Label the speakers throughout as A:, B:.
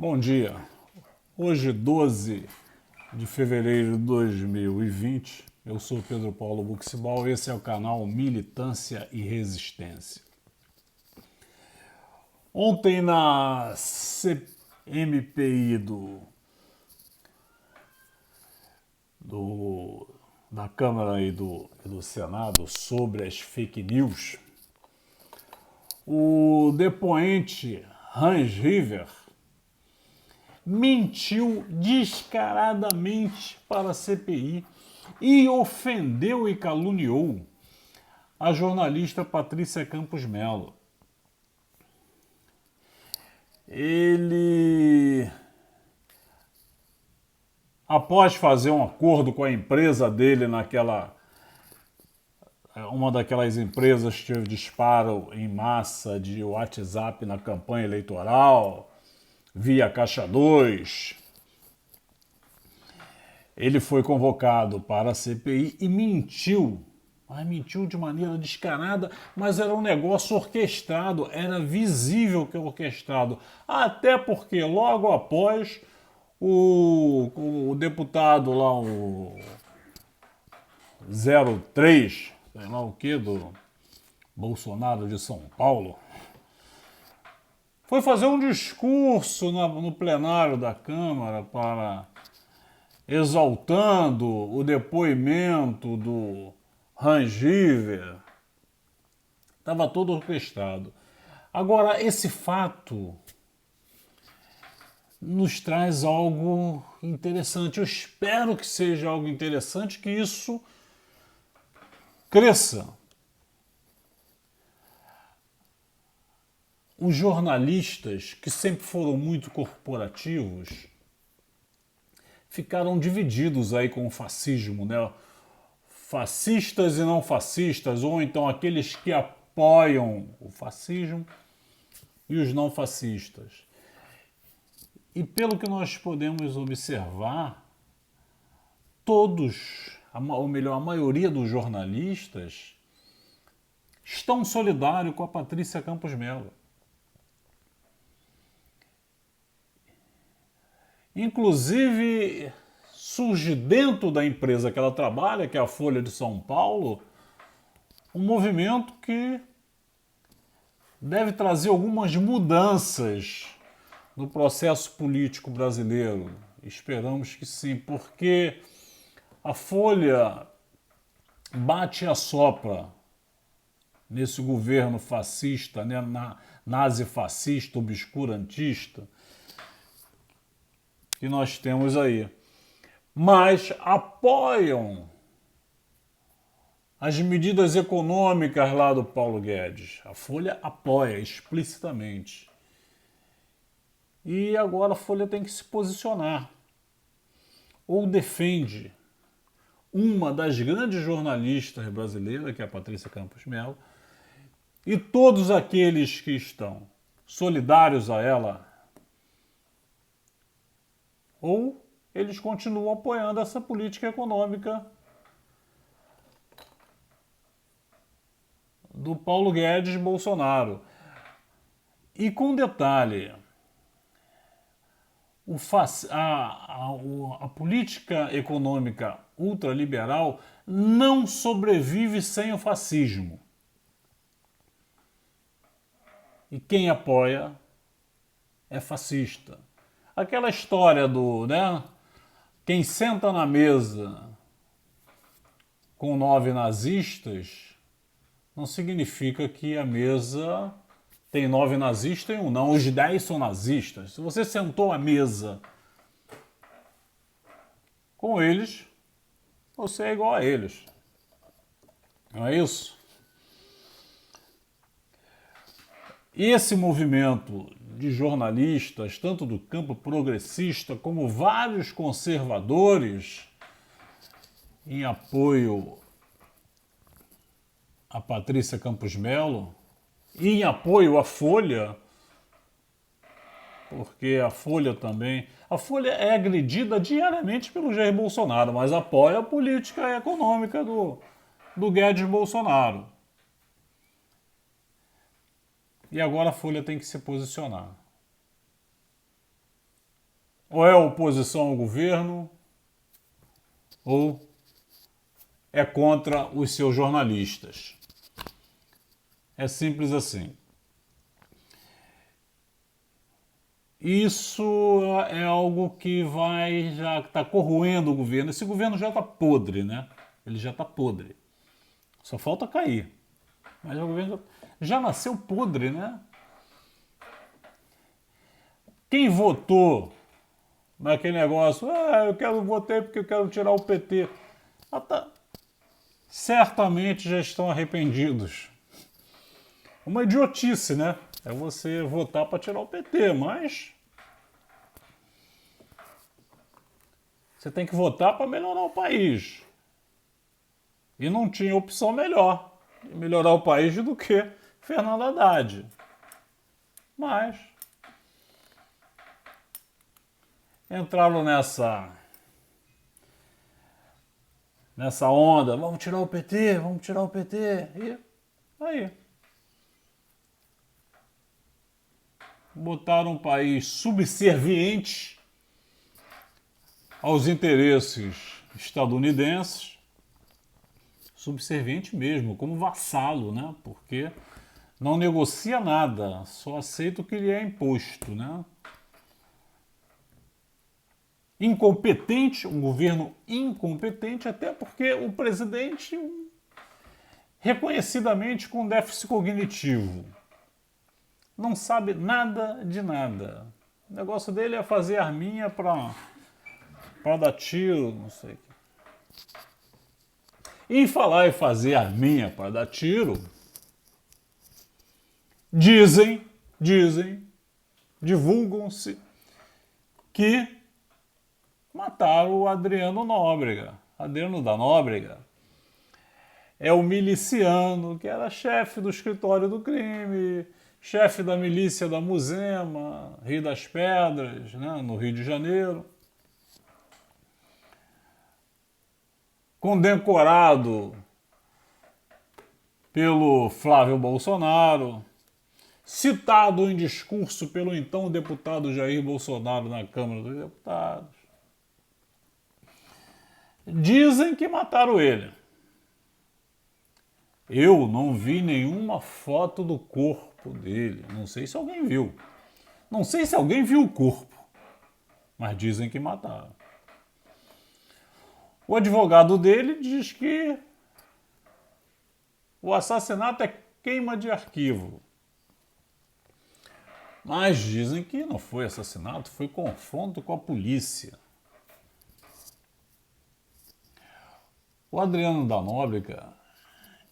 A: Bom dia. Hoje, 12 de fevereiro de 2020, eu sou Pedro Paulo Buxibal e esse é o canal Militância e Resistência. Ontem na CMPI da Câmara e do Senado sobre as fake news, o depoente Hans River mentiu descaradamente para a CPI e ofendeu e caluniou a jornalista Patrícia Campos Melo. Ele, após fazer um acordo com a empresa dele uma daquelas empresas que teve disparo em massa de WhatsApp na campanha eleitoral, via Caixa 2, ele foi convocado para a CPI e mentiu. Mas mentiu de maneira descarada, mas era um negócio orquestrado, era visível que era orquestrado. Até porque logo após o deputado lá, o 03, sei lá o que, do Bolsonaro de São Paulo, foi fazer um discurso no plenário da Câmara exaltando o depoimento do Hans River. Estava todo orquestrado. Agora, esse fato nos traz algo interessante. Eu espero que seja algo interessante, que isso cresça. Os jornalistas, que sempre foram muito corporativos, ficaram divididos aí com o fascismo, né? Fascistas e não fascistas, ou então aqueles que apoiam o fascismo e os não fascistas. E pelo que nós podemos observar, todos, ou melhor, a maioria dos jornalistas, estão solidários com a Patrícia Campos Melo. Inclusive, surge dentro da empresa que ela trabalha, que é a Folha de São Paulo, um movimento que deve trazer algumas mudanças no processo político brasileiro. Esperamos que sim, porque a Folha bate e assopra nesse governo fascista, né, nazifascista, obscurantista, que nós temos aí. Mas apoiam as medidas econômicas lá do Paulo Guedes. A Folha apoia explicitamente. E agora a Folha tem que se posicionar. Ou defende uma das grandes jornalistas brasileiras, que é a Patrícia Campos Melo, e todos aqueles que estão solidários a ela, ou eles continuam apoiando essa política econômica do Paulo Guedes Bolsonaro. E com detalhe, a política econômica ultraliberal não sobrevive sem o fascismo. E quem apoia é fascista. Aquela história do, né? Quem senta na mesa com 9 nazistas não significa que a mesa tem 9 nazistas e um não. Os 10 são nazistas. Se você sentou à mesa com eles, você é igual a eles. Não é isso? E esse movimento de jornalistas, tanto do campo progressista como vários conservadores, em apoio a Patrícia Campos Melo e em apoio à Folha, porque a Folha também... A Folha é agredida diariamente pelo Jair Bolsonaro, mas apoia a política econômica do Guedes Bolsonaro. E agora a Folha tem que se posicionar. ou é oposição ao governo, ou é contra os seus jornalistas. É simples assim. Isso é algo que já está corroendo o governo. Esse governo já está podre, né? Ele já está podre. Só falta cair. Mas o governo já nasceu podre, né? Quem votou naquele negócio, votei porque eu quero tirar o PT. Certamente já estão arrependidos. Uma idiotice, né? É você votar para tirar o PT, mas você tem que votar para melhorar o país. E não tinha opção melhor de melhorar o país do que Fernando Haddad. Mas entraram nessa onda, vamos tirar o PT, vamos tirar o PT. E aí. Botaram um país subserviente aos interesses estadunidenses, subserviente mesmo, como vassalo, né? Porque não negocia nada, só aceita o que lhe é imposto, né? Incompetente, um governo incompetente, até porque o presidente reconhecidamente com déficit cognitivo. Não sabe nada de nada. O negócio dele é fazer arminha para dar tiro, não sei. Em falar em fazer arminha para dar tiro, divulgam-se que mataram o Adriano Nóbrega. Adriano da Nóbrega é o miliciano que era chefe do escritório do crime, chefe da milícia da Muzema, Rio das Pedras, né, no Rio de Janeiro. Condecorado pelo Flávio Bolsonaro, citado em discurso pelo então deputado Jair Bolsonaro na Câmara dos Deputados. Dizem que mataram ele. Eu não vi nenhuma foto do corpo dele. Não sei se alguém viu. Não sei se alguém viu o corpo. Mas dizem que mataram. O advogado dele diz que o assassinato é queima de arquivo. Mas dizem que não foi assassinato, foi confronto com a polícia. O Adriano da Nóbrega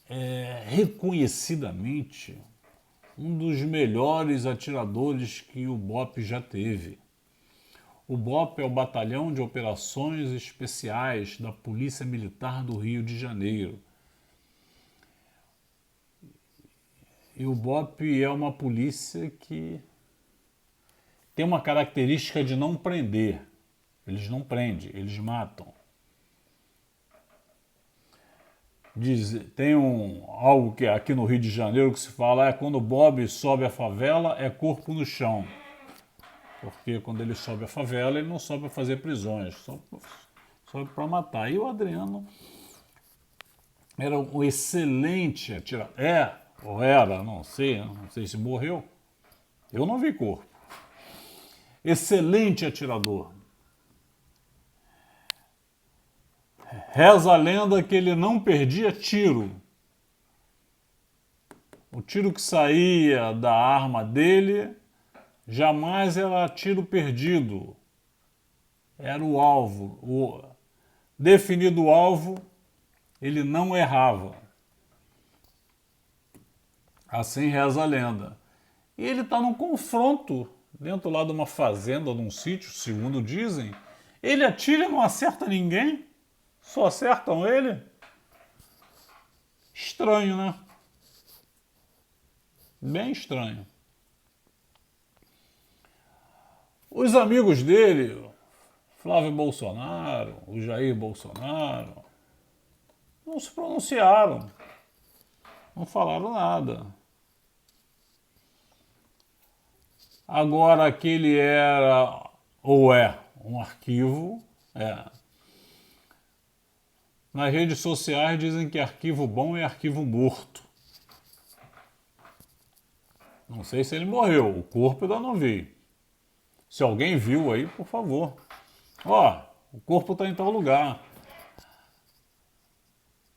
A: é reconhecidamente um dos melhores atiradores que o BOPE já teve. O BOPE é o Batalhão de Operações Especiais da Polícia Militar do Rio de Janeiro. E o BOPE é uma polícia que tem uma característica de não prender. Eles não prendem, eles matam. Tem algo que aqui no Rio de Janeiro que se fala é quando o Bob sobe a favela, é corpo no chão. Porque quando ele sobe a favela, ele não sobe para fazer prisões, sobe para matar. E o Adriano era um excelente atirador. Ou era, não sei se morreu. Eu não vi corpo. Excelente atirador. Reza a lenda que ele não perdia tiro. O tiro que saía da arma dele jamais era tiro perdido. Era o alvo. Definido o alvo, ele não errava. Assim reza a lenda. E ele está num confronto dentro lá de uma fazenda, de um sítio, segundo dizem. Ele atira e não acerta ninguém. Só acertam ele? Estranho, né? Bem estranho. Os amigos dele, Flávio Bolsonaro, o Jair Bolsonaro, não se pronunciaram. Não falaram nada. Agora que ele era, ou é, um arquivo. Nas redes sociais dizem que arquivo bom é arquivo morto. Não sei se ele morreu, o corpo ainda não vi. Se alguém viu aí, por favor. Ó, o corpo está em tal lugar.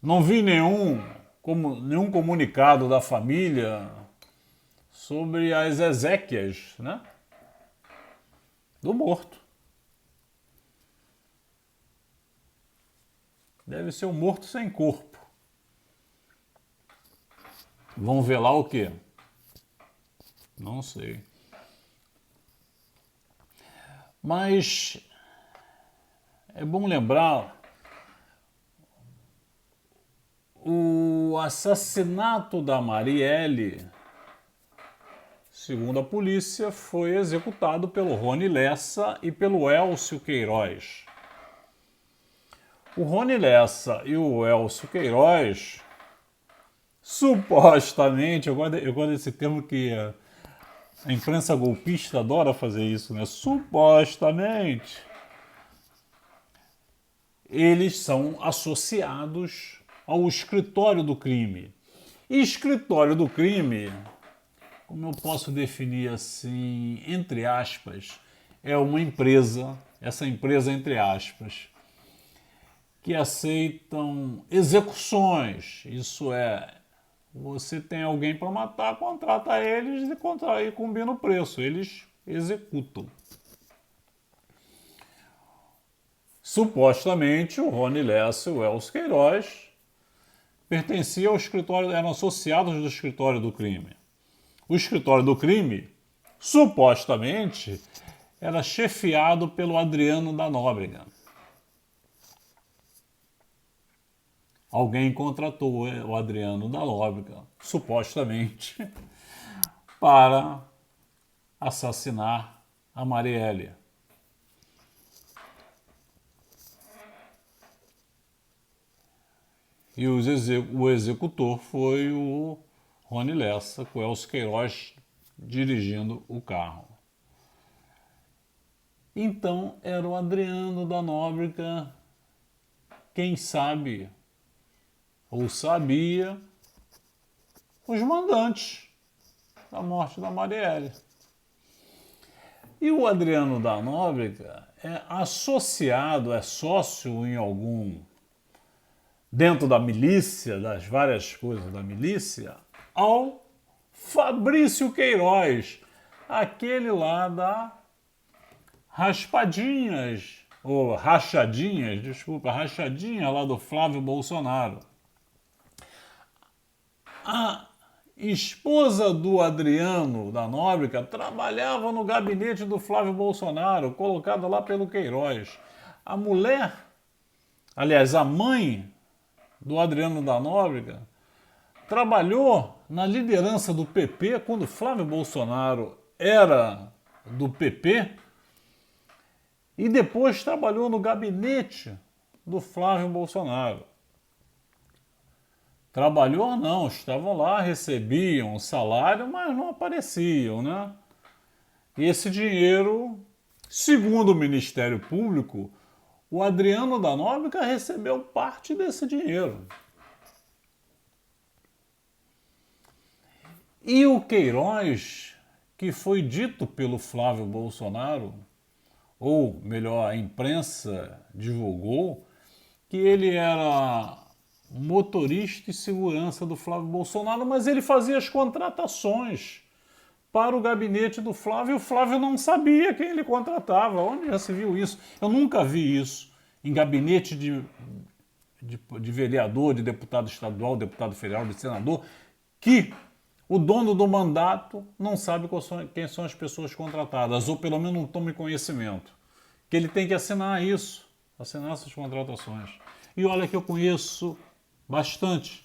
A: Não vi nenhum comunicado da família sobre as exéquias, né, do morto. Deve ser um morto sem corpo. Vão ver lá o quê? Não sei. Mas é bom lembrar o assassinato da Marielle, segundo a polícia, foi executado pelo Rony Lessa e pelo Elcio Queiroz. O Rony Lessa e o Elcio Queiroz, supostamente, eu gosto desse termo que a imprensa golpista adora fazer isso, né? Supostamente, eles são associados ao escritório do crime. E escritório do crime, como eu posso definir assim, entre aspas, é uma empresa, essa empresa entre aspas, que aceitam execuções. Isso é, você tem alguém para matar, contrata eles e combina o preço. Eles executam. Supostamente, o Rony Lessa e o Elcio Queiroz pertenciam ao escritório, eram associados do escritório do crime. O escritório do crime, supostamente, era chefiado pelo Adriano da Nóbrega. Alguém contratou o Adriano da Nóbrega, supostamente, para assassinar a Marielle. E o executor foi o Rony Lessa, com o Elcio Queiroz dirigindo o carro. Então era o Adriano da Nóbrega, quem sabe, ou sabia, os mandantes da morte da Marielle. E o Adriano da Nóbrega é associado, é sócio em algum, dentro da milícia, das várias coisas da milícia, ao Fabrício Queiroz, aquele lá da Raspadinhas, ou Rachadinhas, desculpa, Rachadinha lá do Flávio Bolsonaro. A esposa do Adriano da Nóbrega trabalhava no gabinete do Flávio Bolsonaro, colocada lá pelo Queiroz. A mulher, aliás, a mãe do Adriano da Nóbrega, trabalhou na liderança do PP quando Flávio Bolsonaro era do PP e depois trabalhou no gabinete do Flávio Bolsonaro. Trabalhou não, estavam lá, recebiam salário, mas não apareciam, né? E esse dinheiro, segundo o Ministério Público, o Adriano da Nóbrega recebeu parte desse dinheiro. E o Queiroz, que foi dito pelo Flávio Bolsonaro, ou melhor, a imprensa divulgou, que ele era motorista e segurança do Flávio Bolsonaro, mas ele fazia as contratações para o gabinete do Flávio e o Flávio não sabia quem ele contratava. Onde já se viu isso? Eu nunca vi isso em gabinete de vereador, de deputado estadual, deputado federal, de senador, que o dono do mandato não sabe quem são as pessoas contratadas, ou pelo menos não tome conhecimento. Que ele tem que assinar isso, assinar essas contratações. E olha que eu conheço bastante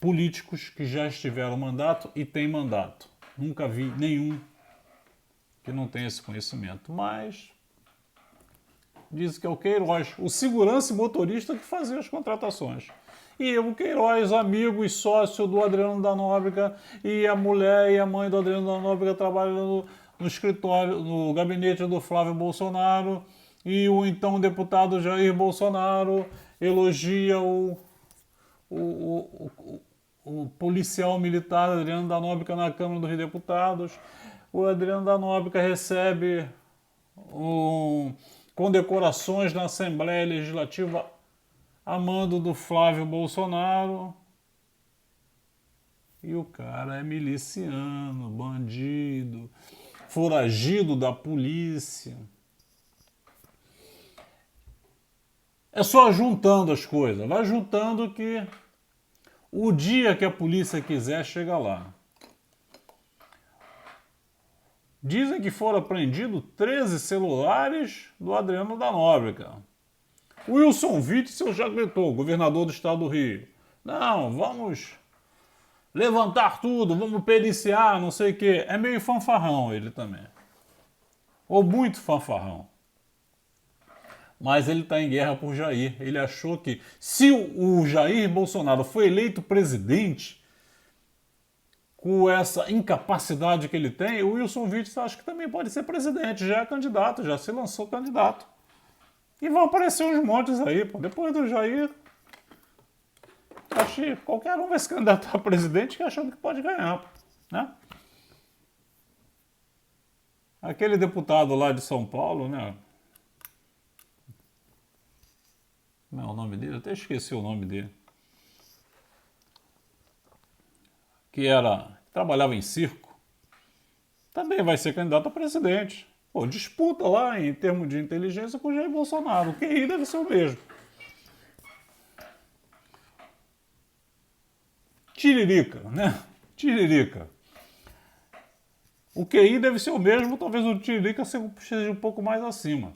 A: políticos que já estiveram mandato e têm mandato. Nunca vi nenhum que não tenha esse conhecimento. Mas diz que é o Queiroz, o segurança e motorista que fazia as contratações. E o Queiroz, amigo e sócio do Adriano da Nóbrega, e a mulher e a mãe do Adriano da Nóbrega trabalhando no escritório, no gabinete do Flávio Bolsonaro, e o então deputado Jair Bolsonaro elogia o policial militar Adriano da Nóbrega na Câmara dos Deputados. O Adriano da Nóbrega recebe condecorações na Assembleia Legislativa a mando do Flávio Bolsonaro. E o cara é miliciano, bandido, foragido da polícia. É só juntando as coisas. Vai juntando que o dia que a polícia quiser, chega lá. Dizem que foram apreendidos 13 celulares do Adriano da Nóbrega. Wilson Witzel já gritou, governador do estado do Rio. Não, vamos levantar tudo, vamos periciar, não sei o quê. É meio fanfarrão ele também. Ou muito fanfarrão. Mas ele está em guerra por Jair. Ele achou que se o Jair Bolsonaro foi eleito presidente, com essa incapacidade que ele tem, o Wilson Witzel acho que também pode ser presidente. Já é candidato, já se lançou candidato. E vão aparecer uns montes aí, pô. Depois do Jair, acho que qualquer um vai se candidatar a presidente que achando que pode ganhar, né? Aquele deputado lá de São Paulo, né? Não é o nome dele? Eu até esqueci o nome dele. Que trabalhava em circo. Também vai ser candidato a presidente. Pô, disputa lá em termos de inteligência com o Jair Bolsonaro. O QI deve ser o mesmo. Tiririca, né? Tiririca. O QI deve ser o mesmo, talvez o Tiririca seja um pouco mais acima.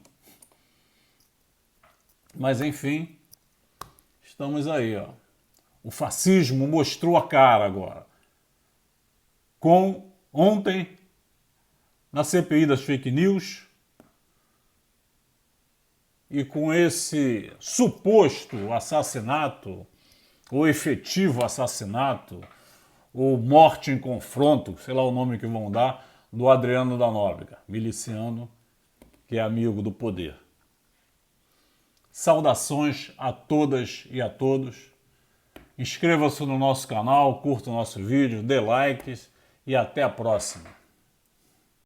A: Mas enfim, estamos aí, ó. O fascismo mostrou a cara agora. Ontem, na CPI das fake news, e com esse suposto assassinato, ou efetivo assassinato, ou morte em confronto, sei lá o nome que vão dar, do Adriano da Nóbrega, miliciano que é amigo do poder. Saudações a todas e a todos. Inscreva-se no nosso canal, curta o nosso vídeo, dê likes e até a próxima.